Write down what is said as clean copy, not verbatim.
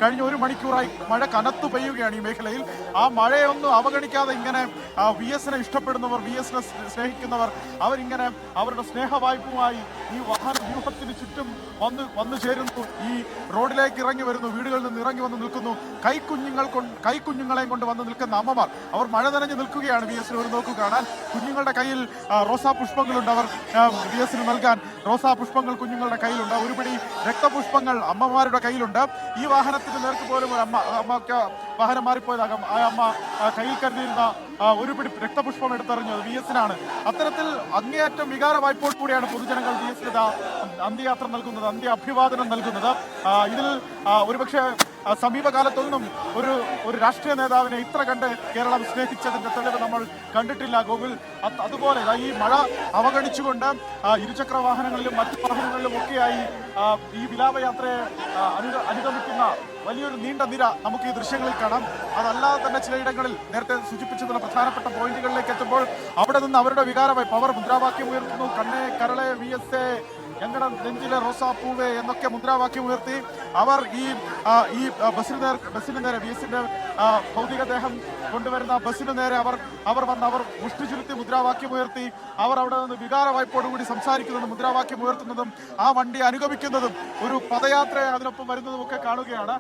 കഴിഞ്ഞ ഒരു മണിക്കൂറായി മഴ കനത്തു പെയ്യുകയാണ് ഈ മേഖലയിൽ. ആ മഴയൊന്നും അവഗണിക്കാതെ ഇങ്ങനെ വി എസിനെ ഇഷ്ടപ്പെടുന്നവർ, വി എസിനെ സ്നേഹിക്കുന്നവർ, അവരിങ്ങനെ അവരുടെ സ്നേഹവായ്പുമായി ഈ വാഹന വ്യൂഹത്തിന് ചുറ്റും വന്നു ചേരുന്നു. ഈ റോഡിലേക്ക് ഇറങ്ങി വരുന്നു, വീടുകളിൽ നിന്ന് ഇറങ്ങി വന്ന് നിൽക്കുന്നു. കൈക്കുഞ്ഞുങ്ങളെയും കൊണ്ട് വന്ന് നിൽക്കുന്ന അമ്മമാർ, അവർ മഴ നനഞ്ഞ് നിൽക്കുകയാണ് വി എസിന് ഒരു നോക്കു കാണാൻ. കുഞ്ഞുങ്ങളുടെ കയ്യിൽ റോസാ പുഷ്പങ്ങളുണ്ട്. അവർ വി എസിന് നൽകാൻ റോസാ പുഷ്പങ്ങൾ കുഞ്ഞുങ്ങളുടെ കയ്യിലുണ്ട്. ഒരു പിടി രക്തപുഷ്പങ്ങൾ അമ്മമാരുടെ കയ്യിലുണ്ട്. ഈ വാഹനത്തിന് നേർക്ക് പോലും ഒരു അമ്മക്ക് വാഹനം മാറിപ്പോയതാകാം. ആ അമ്മ കയ്യിൽ കരുതിയിരുന്ന ഒരു പിടി രക്തപുഷ്പം എടുത്തെറിഞ്ഞത് വി എസിനാണ്. അത്തരത്തിൽ അങ്ങേയറ്റം വികാര വായ്പോട് കൂടിയാണ് പൊതുജനങ്ങൾ വി എസിന് അന്ത്യയാത്ര നൽകുന്നത്, അന്ത്യ അഭിവാദനം നൽകുന്നത്. ഇതിൽ ഒരുപക്ഷെ സമീപകാലത്തൊന്നും ഒരു രാഷ്ട്രീയ നേതാവിനെ ഇത്ര കണ്ട് കേരളം സ്നേഹിച്ചതിന്റെ തെളിവ് നമ്മൾ കണ്ടിട്ടില്ല ഗോകുൽ. അതുപോലെ ഈ മഴ അവഗണിച്ചുകൊണ്ട് ഇരുചക്ര വാഹനങ്ങളിലും മറ്റു വാഹനങ്ങളിലും ഒക്കെയായി ഈ വിലാപയാത്രയെ അനുഗമിക്കുന്ന വലിയൊരു നീണ്ട നിര നമുക്ക് ഈ ദൃശ്യങ്ങളിൽ കാണാം. അതല്ലാതെ തന്നെ ചിലയിടങ്ങളിൽ നേരത്തെ സൂചിപ്പിച്ചതുള്ള പ്രധാനപ്പെട്ട പോയിന്റുകളിലേക്ക് എത്തുമ്പോൾ അവിടെ നിന്ന് അവരുടെ വികാരമായി പവർ മുദ്രാവാക്യം ഉയർത്തുന്നു. കണ്ണേ കരളെ വി എസ് എ, ഞങ്ങളുടെ നെഞ്ചിലെ റോസാപ്പൂവേ എന്നൊക്കെ മുദ്രാവാക്യം ഉയർത്തി അവർ ഈ ബസ്സിന് നേരെ വി എസിന്റെ ഭൗതികദേഹം കൊണ്ടുവരുന്ന ബസ്സിന് നേരെ അവർ മുഷ്ടി ചുരുത്തി മുദ്രാവാക്യം ഉയർത്തി അവർ അവിടെ നിന്ന് വികാര വായ്പോടുകൂടി സംസാരിക്കുന്നതും മുദ്രാവാക്യം ഉയർത്തുന്നതും ആ വണ്ടി അനുഗമിക്കുന്നതും ഒരു പദയാത്ര അതിനൊപ്പം വരുന്നതും ഒക്കെ കാണുകയാണ്.